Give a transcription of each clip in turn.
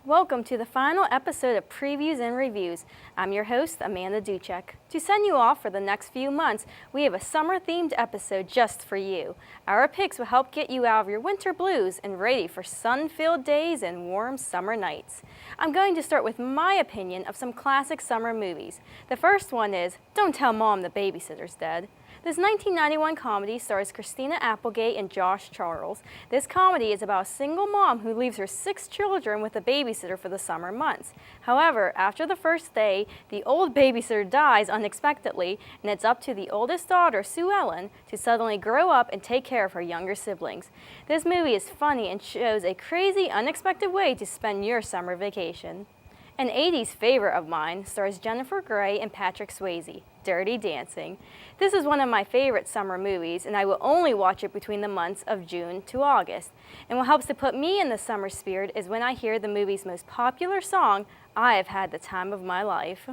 Welcome to the final episode of Previews and Reviews. I'm your host, Amanda Duquesne. To send you off for the next few months, we have a summer-themed episode just for you. Our picks will help get you out of your winter blues and ready for sun-filled days and warm summer nights. I'm going to start with my opinion of some classic summer movies. The first one is Don't Tell Mom the Babysitter's Dead. This 1991 comedy stars Christina Applegate and Josh Charles. This comedy is about a single mom who leaves her 6 children with a babysitter for the summer months. However, after the first day, the old babysitter dies unexpectedly, and it's up to the oldest daughter, Sue Ellen, to suddenly grow up and take care of her younger siblings. This movie is funny and shows a crazy, unexpected way to spend your summer vacation. An 80s favorite of mine stars Jennifer Grey and Patrick Swayze, Dirty Dancing. This is one of my favorite summer movies, and I will only watch it between the months of June to August. And what helps to put me in the summer spirit is when I hear the movie's most popular song, I Have Had the Time of My Life.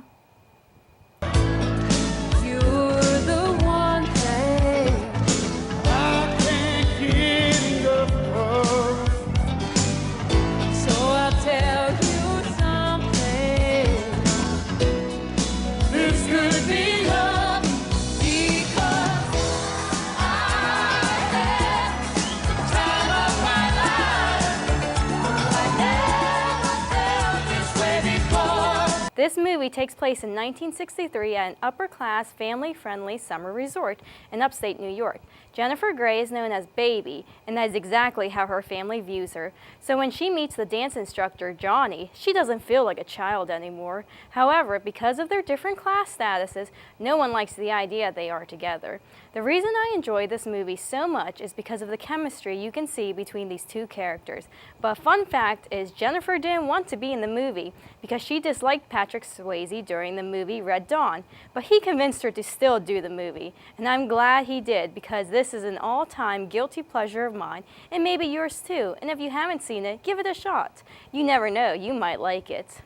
This movie takes place in 1963 at an upper-class, family-friendly summer resort in upstate New York. Jennifer Grey is known as Baby, and that is exactly how her family views her. So when she meets the dance instructor, Johnny, she doesn't feel like a child anymore. However, because of their different class statuses, no one likes the idea they are together. The reason I enjoy this movie so much is because of the chemistry you can see between these two characters. But a fun fact is Jennifer didn't want to be in the movie because she disliked Patrick Swayze during the movie Red Dawn, but he convinced her to still do the movie, and I'm glad he did because this is an all-time guilty pleasure of mine, and maybe yours too, and if you haven't seen it, give it a shot. You never know, you might like it.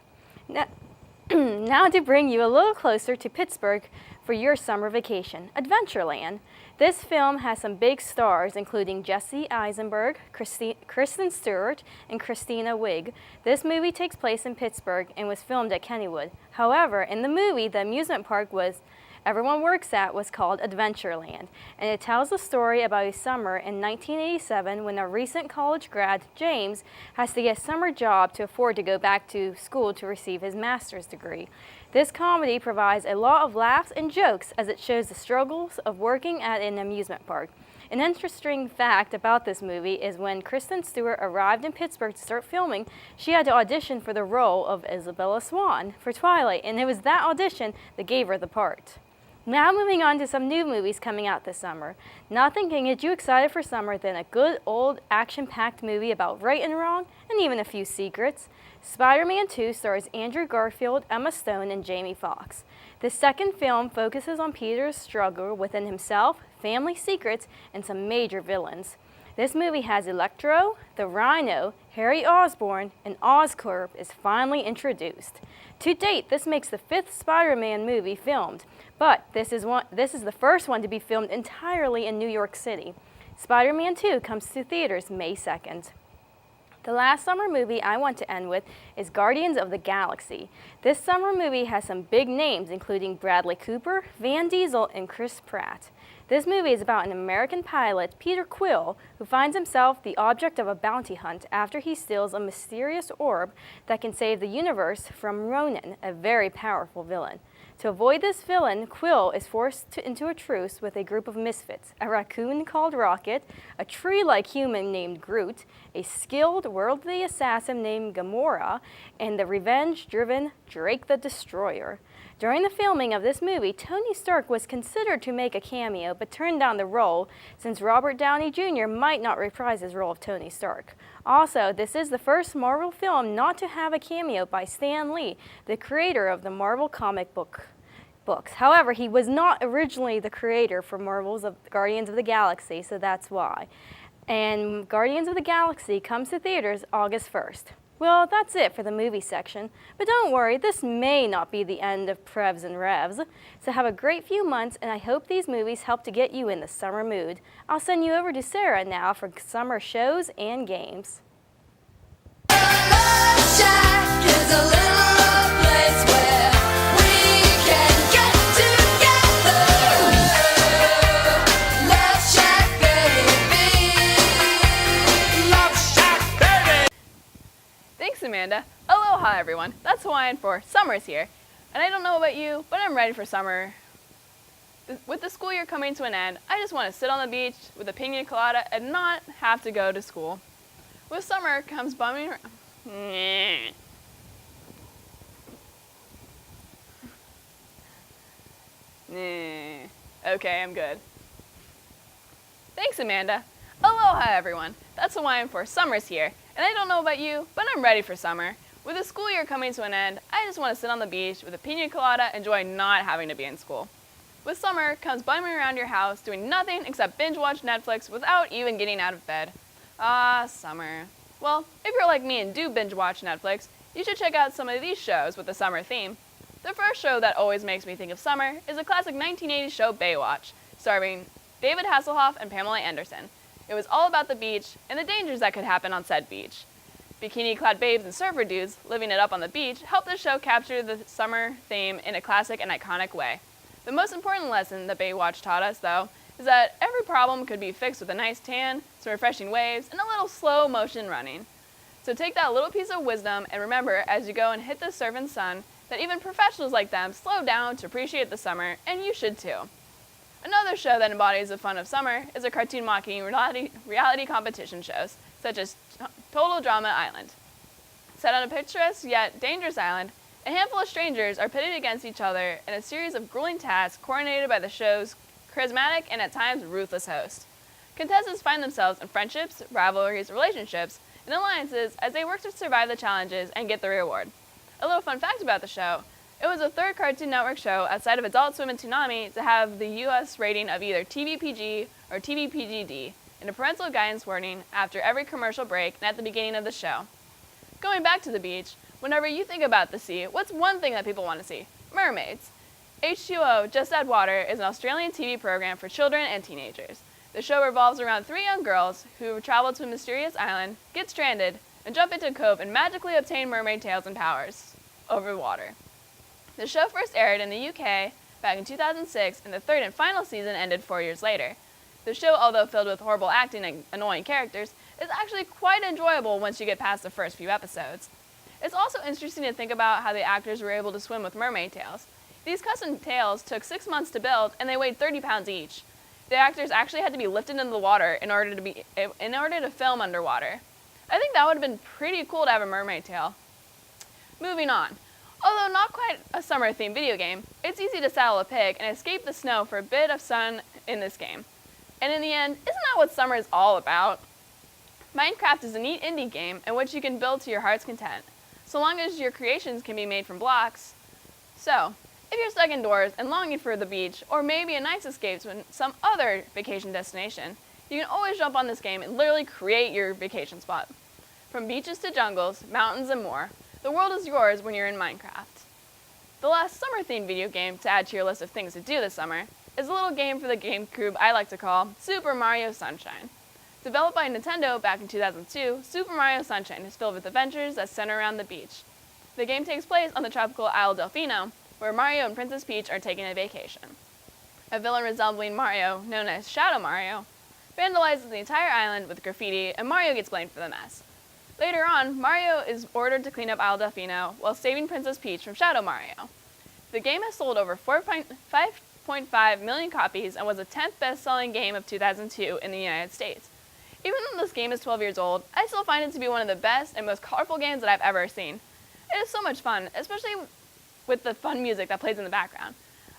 Now to bring you a little closer to Pittsburgh for your summer vacation, Adventureland. This film has some big stars, including Jesse Eisenberg, Kristen Stewart, and Christina Wigg. This movie takes place in Pittsburgh and was filmed at Kennywood. However, in the movie, the amusement park everyone works at was called Adventureland, and it tells the story about a summer in 1987 when a recent college grad, James, has to get a summer job to afford to go back to school to receive his master's degree. This comedy provides a lot of laughs and jokes as it shows the struggles of working at an amusement park. An interesting fact about this movie is when Kristen Stewart arrived in Pittsburgh to start filming, she had to audition for the role of Isabella Swan for Twilight, and it was that audition that gave her the part. Now moving on to some new movies coming out this summer. Nothing can get you excited for summer than a good old action-packed movie about right and wrong and even a few secrets. Spider-Man 2 stars Andrew Garfield, Emma Stone, and Jamie Foxx. The second film focuses on Peter's struggle within himself, family secrets, and some major villains. This movie has Electro, the Rhino, Harry Osborn, and Oscorp is finally introduced. To date, this makes the 5th Spider-Man movie filmed, but this is the first one to be filmed entirely in New York City. Spider-Man 2 comes to theaters May 2nd. The last summer movie I want to end with is Guardians of the Galaxy. This summer movie has some big names, including Bradley Cooper, Vin Diesel, and Chris Pratt. This movie is about an American pilot, Peter Quill, who finds himself the object of a bounty hunt after he steals a mysterious orb that can save the universe from Ronan, a very powerful villain. To avoid this villain, Quill is forced into a truce with a group of misfits, a raccoon called Rocket, a tree-like human named Groot, a skilled worldly assassin named Gamora, and the revenge-driven Drake the Destroyer. During the filming of this movie, Tony Stark was considered to make a cameo, but turned down the role since Robert Downey Jr. might not reprise his role of Tony Stark. Also, this is the first Marvel film not to have a cameo by Stan Lee, the creator of the Marvel comic books. However, he was not originally the creator for Marvel's Guardians of the Galaxy, so that's why. And Guardians of the Galaxy comes to theaters August 1st. Well, that's it for the movie section, but don't worry, this may not be the end of Prevs and Revs. So have a great few months, and I hope these movies help to get you in the summer mood. I'll send you over to Sarah now for summer shows and games. Sunshine. Thanks, Amanda. Aloha, everyone. That's Hawaiian for summer's here. And I don't know about you, but I'm ready for summer. With the school year coming to an end, I just want to sit on the beach with a pina colada and not have to go to school. With summer comes bumming around. Okay, I'm good. Thanks, Amanda. Aloha, everyone. That's Hawaiian for summer's here. And I don't know about you, but I'm ready for summer. With the school year coming to an end, I just want to sit on the beach with a pina colada, enjoy not having to be in school. With summer comes bumming around your house, doing nothing except binge watch Netflix without even getting out of bed. Ah, summer. Well, if you're like me and do binge watch Netflix, you should check out some of these shows with the summer theme. The first show that always makes me think of summer is the classic 1980s show Baywatch, starring David Hasselhoff and Pamela Anderson. It was all about the beach and the dangers that could happen on said beach. Bikini-clad babes and surfer dudes living it up on the beach helped the show capture the summer theme in a classic and iconic way. The most important lesson that Baywatch taught us, though, is that every problem could be fixed with a nice tan, some refreshing waves, and a little slow motion running. So take that little piece of wisdom and remember as you go and hit the surfing sun that even professionals like them slow down to appreciate the summer, and you should too. Another show that embodies the fun of summer is a cartoon mocking reality competition shows, such as Total Drama Island. Set on a picturesque yet dangerous island, a handful of strangers are pitted against each other in a series of grueling tasks coordinated by the show's charismatic and at times ruthless host. Contestants find themselves in friendships, rivalries, relationships, and alliances as they work to survive the challenges and get the reward. A little fun fact about the show: it was the third Cartoon Network show outside of Adult Swim and Toonami to have the U.S. rating of either TVPG or TVPGD, and a parental guidance warning after every commercial break and at the beginning of the show. Going back to the beach, whenever you think about the sea, what's one thing that people want to see? Mermaids. H2O, Just Add Water, is an Australian TV program for children and teenagers. The show revolves around three young girls who travel to a mysterious island, get stranded, and jump into a cove and magically obtain mermaid tails and powers over water. The show first aired in the UK back in 2006, and the third and final season ended 4 years later. The show, although filled with horrible acting and annoying characters, is actually quite enjoyable once you get past the first few episodes. It's also interesting to think about how the actors were able to swim with mermaid tails. These custom tails took 6 months to build, and they weighed 30 pounds each. The actors actually had to be lifted into the water in order to film underwater. I think that would have been pretty cool to have a mermaid tail. Moving on. Although not quite a summer-themed video game, it's easy to saddle a pig and escape the snow for a bit of sun in this game. And in the end, isn't that what summer is all about? Minecraft is a neat indie game in which you can build to your heart's content, so long as your creations can be made from blocks. So, if you're stuck indoors and longing for the beach, or maybe a nice escape to some other vacation destination, you can always jump on this game and literally create your vacation spot. From beaches to jungles, mountains, and more, the world is yours when you're in Minecraft. The last summer-themed video game to add to your list of things to do this summer is a little game for the GameCube I like to call Super Mario Sunshine. Developed by Nintendo back in 2002, Super Mario Sunshine is filled with adventures that center around the beach. The game takes place on the tropical Isle Delfino, where Mario and Princess Peach are taking a vacation. A villain resembling Mario, known as Shadow Mario, vandalizes the entire island with graffiti, and Mario gets blamed for the mess. Later on, Mario is ordered to clean up Isle Delfino while saving Princess Peach from Shadow Mario. The game has sold over 5.5 million copies and was the 10th best-selling game of 2002 in the United States. Even though this game is 12 years old, I still find it to be one of the best and most colorful games that I've ever seen. It is so much fun, especially with the fun music that plays in the background.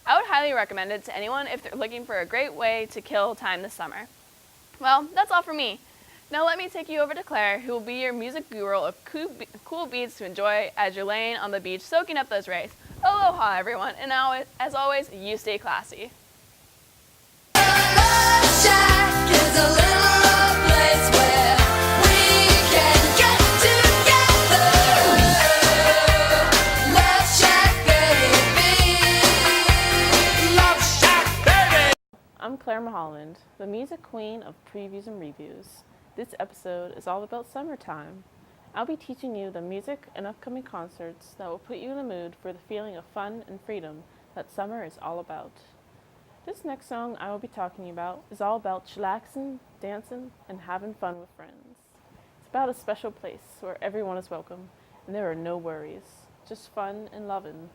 I would highly recommend it to anyone if they're looking for a great way to kill time this summer. Well, that's all for me. Now let me take you over to Claire, who will be your music guru of cool beats to enjoy as you're laying on the beach soaking up those rays. Aloha, everyone, and now, as always, you stay classy. I'm Claire Mulholland, the music queen of previews and reviews. This episode is all about summertime. I'll be teaching you the music and upcoming concerts that will put you in the mood for the feeling of fun and freedom that summer is all about. This next song I will be talking about is all about chillaxing, dancing, and having fun with friends. It's about a special place where everyone is welcome and there are no worries, just fun and lovin'.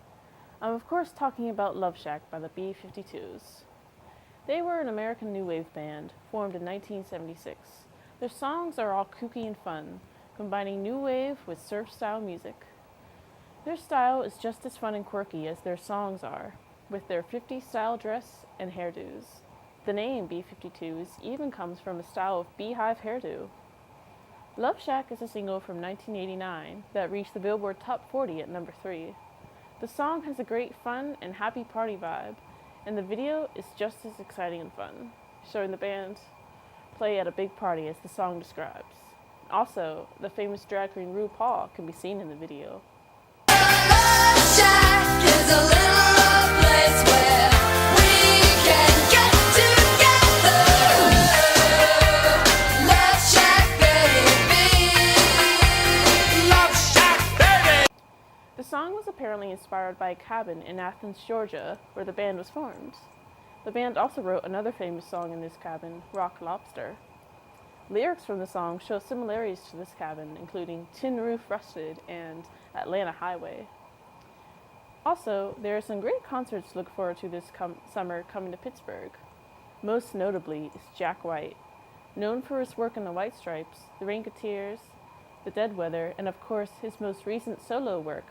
I'm of course talking about Love Shack by the B-52s. They were an American new wave band formed in 1976. Their songs are all kooky and fun, combining new wave with surf-style music. Their style is just as fun and quirky as their songs are, with their 50s style dress and hairdos. The name B-52s even comes from a style of beehive hairdo. Love Shack is a single from 1989 that reached the Billboard Top 40 at number 3. The song has a great fun and happy party vibe, and the video is just as exciting and fun, showing the band play at a big party as the song describes. Also, the famous drag queen RuPaul can be seen in the video. Love Shack is a little place where we can get together. Love Shack, baby. Love Shack, baby. The song was apparently inspired by a cabin in Athens, Georgia, where the band was formed. The band also wrote another famous song in this cabin, Rock Lobster. Lyrics from the song show similarities to this cabin, including Tin Roof Rusted and Atlanta Highway. Also, there are some great concerts to look forward to this summer coming to Pittsburgh. Most notably is Jack White, known for his work in the White Stripes, the Ranketeers, the Dead Weather, and of course his most recent solo work.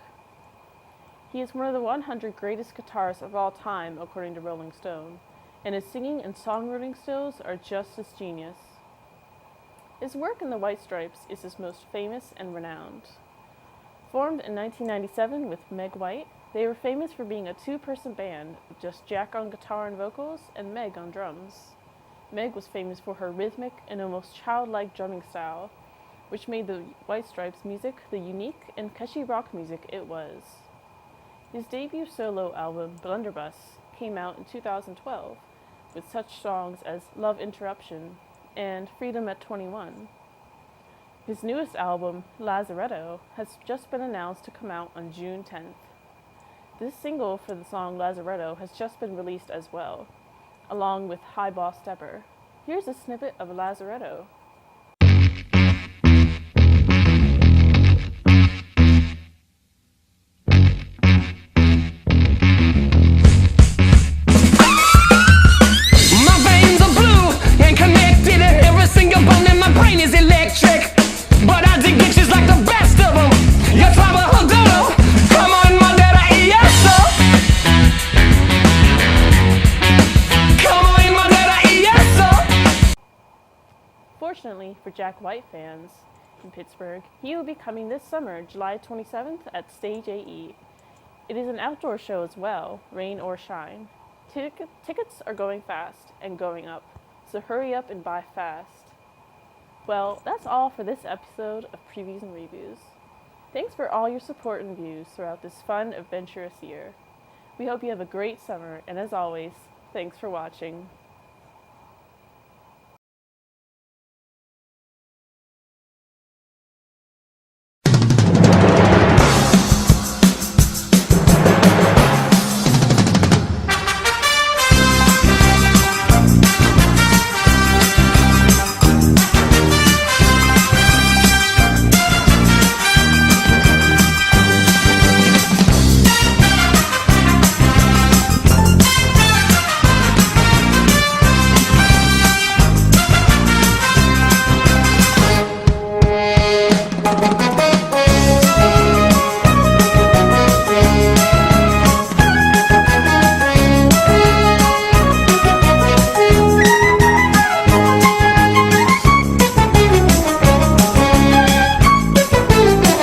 He is one of the 100 greatest guitarists of all time, according to Rolling Stone, and his singing and songwriting skills are just as genius. His work in the White Stripes is his most famous and renowned. Formed in 1997 with Meg White, they were famous for being a two-person band with just Jack on guitar and vocals and Meg on drums. Meg was famous for her rhythmic and almost childlike drumming style, which made the White Stripes music the unique and catchy rock music it was. His debut solo album, Blunderbuss, came out in 2012 with such songs as Love Interruption and Freedom at 21. His newest album, Lazaretto, has just been announced to come out on June 10th. This single for the song Lazaretto has just been released as well, along with High Boss Stepper. Here's a snippet of Lazaretto. Fortunately for Jack White fans in Pittsburgh, he will be coming this summer, July 27th at Stage AE. It is an outdoor show as well, rain or shine. Tickets are going fast and going up, so hurry up and buy fast. Well, that's all for this episode of Previews and Reviews. Thanks for all your support and views throughout this fun, adventurous year. We hope you have a great summer, and as always, thanks for watching.